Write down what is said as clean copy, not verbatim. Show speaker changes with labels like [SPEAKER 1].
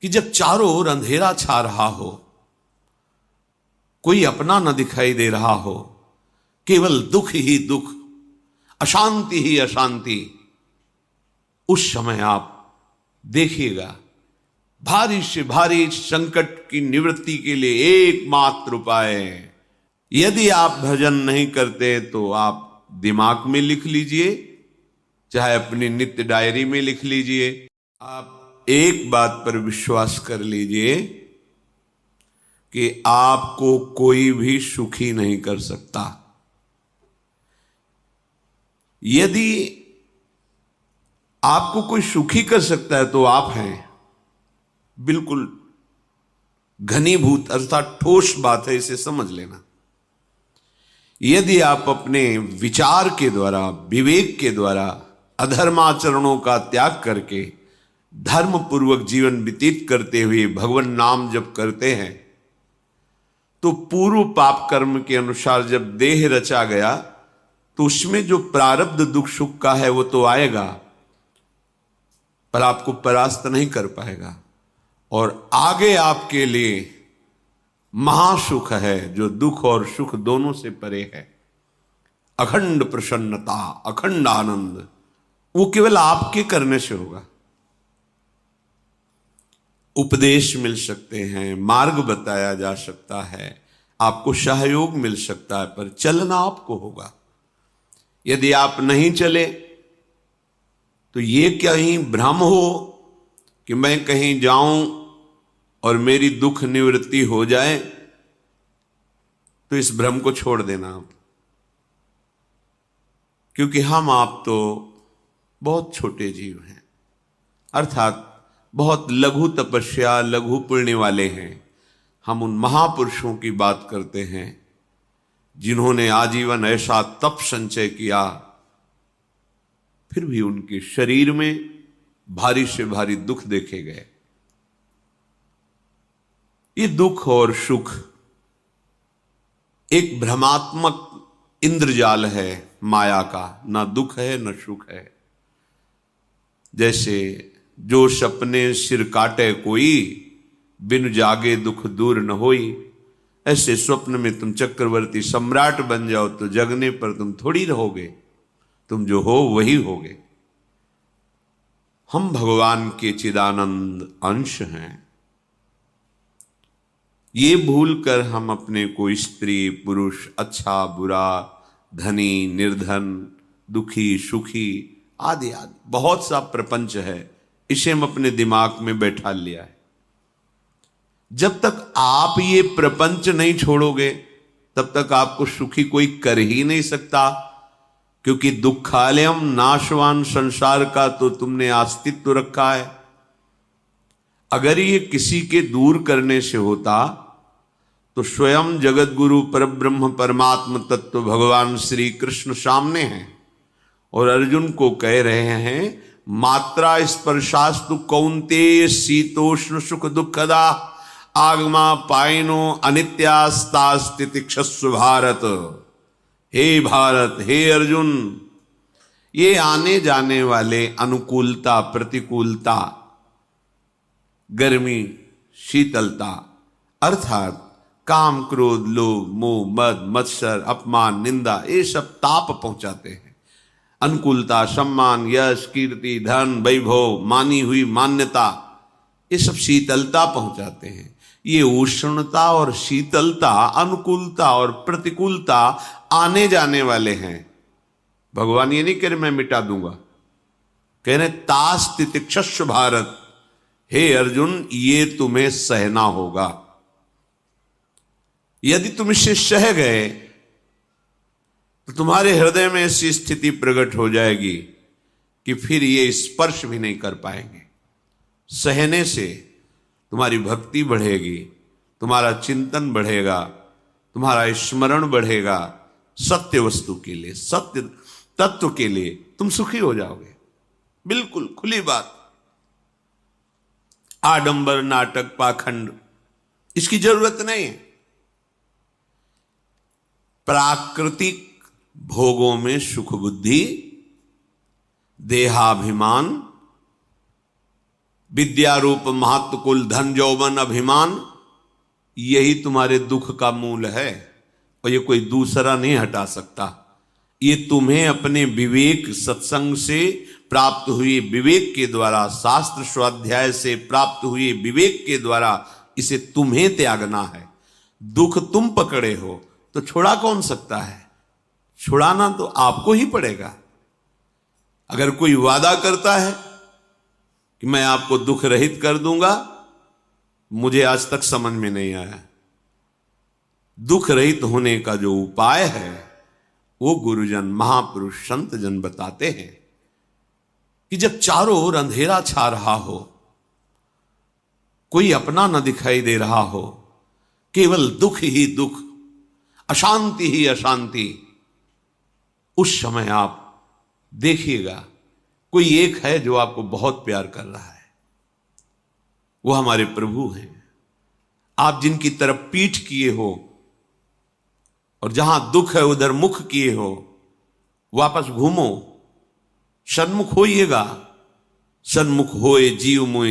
[SPEAKER 1] कि जब चारों ओर अंधेरा छा रहा हो, कोई अपना न दिखाई दे रहा हो, केवल दुख ही दुख, अशांति ही अशांति, उस समय आप देखिएगा भारी से भारी संकट की निवृत्ति के लिए एकमात्र उपाय है। यदि आप भजन नहीं करते तो आप दिमाग में लिख लीजिए, चाहे अपनी नित्य डायरी में लिख लीजिए। आप एक बात पर विश्वास कर लीजिए कि आपको कोई भी सुखी नहीं कर सकता। यदि आपको कोई सुखी कर सकता है तो आप हैं। बिल्कुल घनीभूत अर्थात ठोस बात है, इसे समझ लेना। यदि आप अपने विचार के द्वारा, विवेक के द्वारा अधर्माचरणों का त्याग करके धर्म पूर्वक जीवन व्यतीत करते हुए भगवान नाम जप करते हैं, तो पूर्व पाप कर्म के अनुसार जब देह रचा गया तो उसमें जो प्रारब्ध दुख सुख का है वो तो आएगा, पर आपको परास्त नहीं कर पाएगा। और आगे आपके लिए महासुख है जो दुख और सुख दोनों से परे है। अखंड प्रसन्नता, अखंड आनंद, वो केवल आपके करने से होगा। उपदेश मिल सकते हैं, मार्ग बताया जा सकता है, आपको सहयोग मिल सकता है, पर चलना आपको होगा। यदि आप नहीं चले तो ये कहीं भ्रम हो कि मैं कहीं जाऊं और मेरी दुख निवृत्ति हो जाए, तो इस भ्रम को छोड़ देना आप। क्योंकि हम आप तो बहुत छोटे जीव हैं, अर्थात बहुत लघु तपस्या, लघु पुण्य वाले हैं। हम उन महापुरुषों की बात करते हैं जिन्होंने आजीवन ऐसा तप संचय किया, फिर भी उनके शरीर में भारी से भारी दुख देखे गए। ये दुख और सुख एक भ्रमात्मक इंद्रजाल है माया का, ना दुख है न सुख है। जैसे जो सपने सिर काटे कोई, बिन जागे दुख दूर न होई। ऐसे स्वप्न में तुम चक्रवर्ती सम्राट बन जाओ तो जगने पर तुम थोड़ी रहोगे, तुम जो हो वही होगे। हम भगवान के चिदानंद अंश हैं। ये भूल कर हम अपने को स्त्री पुरुष, अच्छा बुरा, धनी निर्धन, दुखी सुखी आदि आदि बहुत सा प्रपंच है, इसे हम अपने दिमाग में बैठा लिया है। जब तक आप ये प्रपंच नहीं छोड़ोगे तब तक आपको सुखी कोई कर ही नहीं सकता, क्योंकि दुखालयम नाशवान संसार का तो तुमने अस्तित्व रखा है। अगर ये किसी के दूर करने से होता तो स्वयं जगत गुरु परब्रह्म परमात्म तत्व भगवान श्री कृष्ण सामने हैं और अर्जुन को कह रहे हैं, मात्रा स्पर्शास्तु कौन्तेय शीतोष्ण सुख दुखदा आगमा पायनो अनित्यास्तास्तितिक्षस्व भारत। हे भारत, हे अर्जुन, ये आने जाने वाले अनुकूलता प्रतिकूलता, गर्मी शीतलता, अर्थात काम क्रोध लोभ मोह मद मत्सर अपमान निंदा, ये सब ताप पहुंचाते हैं। अनुकूलता सम्मान यश कीर्ति धन वैभव, मानी हुई मान्यता, ये सब शीतलता पहुंचाते हैं। ये उष्णता और शीतलता, अनुकूलता और प्रतिकूलता आने जाने वाले हैं। भगवान ये नहीं कह रहे मैं मिटा दूंगा, कह रहे तास तितिक्षस्व भारत। हे अर्जुन, ये तुम्हें सहना होगा। यदि तुम इसे सह गए तो तुम्हारे हृदय में ऐसी स्थिति प्रकट हो जाएगी कि फिर ये स्पर्श भी नहीं कर पाएंगे। सहने से तुम्हारी भक्ति बढ़ेगी, तुम्हारा चिंतन बढ़ेगा, तुम्हारा स्मरण बढ़ेगा, सत्य वस्तु के लिए, सत्य तत्व के लिए तुम सुखी हो जाओगे। बिल्कुल खुली बात। आडंबर नाटक पाखंड इसकी जरूरत नहीं है। प्राकृतिक भोगों में सुख बुद्धि, देहाभिमान, विद्या रूप महत्व कुल धन यौवन अभिमान, यही तुम्हारे दुख का मूल है और ये कोई दूसरा नहीं हटा सकता। ये तुम्हें अपने विवेक सत्संग से प्राप्त हुए विवेक के द्वारा, शास्त्र स्वाध्याय से प्राप्त हुए विवेक के द्वारा इसे तुम्हें त्यागना है। दुख तुम पकड़े हो तो छुड़ा कौन सकता है? छुड़ाना तो आपको ही पड़ेगा। अगर कोई वादा करता है कि मैं आपको दुख रहित कर दूंगा, मुझे आज तक समझ में नहीं आया। दुख रहित होने का जो उपाय है वो गुरुजन, महापुरुष, संत जन बताते हैं कि जब चारों ओर अंधेरा छा रहा हो, कोई अपना न दिखाई दे रहा हो, केवल दुख ही दुख, अशांति ही अशांति, उस समय आप देखिएगा कोई एक है जो आपको बहुत प्यार कर रहा है। वो हमारे प्रभु हैं। आप जिनकी तरफ पीठ किए हो और जहां दुख है उधर मुख किए हो, वापस घूमो, सन्मुख होइएगा। सन्मुख होए जीव मोए